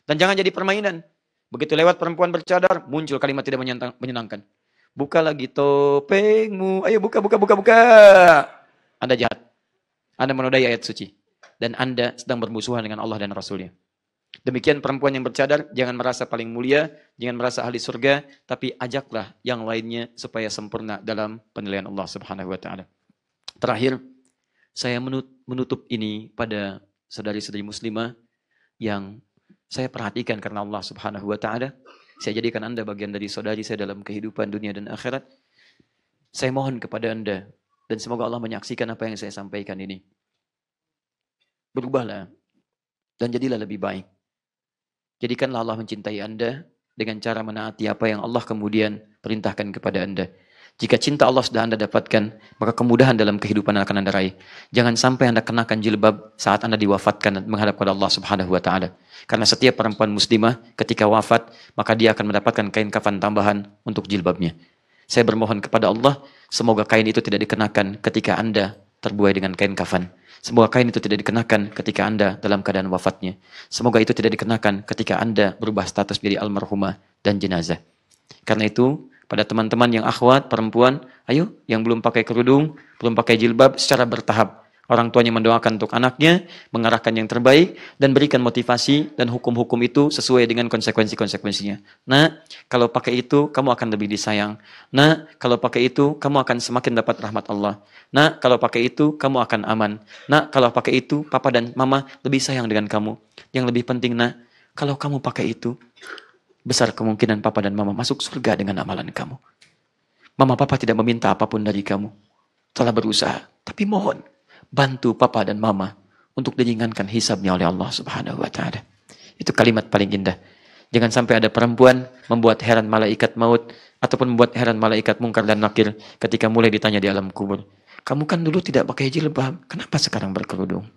Dan jangan jadi permainan. Begitu lewat perempuan bercadar, muncul kalimat tidak menyenangkan. Buka lagi topengmu. Ayo buka, buka, buka, buka. Anda jahat. Anda menodai ayat suci. Dan Anda sedang bermusuhan dengan Allah dan Rasulnya. Demikian perempuan yang bercadar, jangan merasa paling mulia, jangan merasa ahli surga, tapi ajaklah yang lainnya supaya sempurna dalam penilaian Allah Subhanahu wa taala. Terakhir, saya menutup ini pada saudari-saudari muslimah yang saya perhatikan karena Allah Subhanahu wa taala. Saya jadikan Anda bagian dari saudari saya dalam kehidupan dunia dan akhirat. Saya mohon kepada Anda dan semoga Allah menyaksikan apa yang saya sampaikan ini. Berubahlah dan jadilah lebih baik. Jadikanlah Allah mencintai Anda dengan cara menaati apa yang Allah kemudian perintahkan kepada Anda. Jika cinta Allah sudah Anda dapatkan, maka kemudahan dalam kehidupan akan Anda raih. Jangan sampai Anda kenakan jilbab saat Anda diwafatkan dan menghadap kepada Allah Subhanahu wa taala. Karena setiap perempuan muslimah ketika wafat, maka dia akan mendapatkan kain kafan tambahan untuk jilbabnya. Saya bermohon kepada Allah, semoga kain itu tidak dikenakan ketika Anda terbuai dengan kain kafan. Semoga kain itu tidak dikenakan ketika Anda dalam keadaan wafatnya. Semoga itu tidak dikenakan ketika Anda berubah status menjadi almarhumah dan jenazah. Karena itu, pada teman-teman yang akhwat, perempuan, ayo yang belum pakai kerudung, belum pakai jilbab, secara bertahap. Orang tuanya mendoakan untuk anaknya, mengarahkan yang terbaik, dan berikan motivasi dan hukum-hukum itu sesuai dengan konsekuensi-konsekuensinya. Nah, kalau pakai itu, kamu akan lebih disayang. Nah, kalau pakai itu, kamu akan semakin dapat rahmat Allah. Nah, kalau pakai itu, kamu akan aman. Nah, kalau pakai itu, papa dan mama lebih sayang dengan kamu. Yang lebih penting, nah, kalau kamu pakai itu, besar kemungkinan papa dan mama masuk surga dengan amalan kamu. Mama papa tidak meminta apapun dari kamu. Telah berusaha, tapi mohon bantu papa dan mama untuk diringankan hisabnya oleh Allah Subhanahu wa taala. Itu kalimat paling indah. Jangan sampai ada perempuan membuat heran malaikat maut ataupun membuat heran malaikat mungkar dan nakir ketika mulai ditanya di alam kubur. Kamu kan dulu tidak pakai jilbab, kenapa sekarang berkerudung?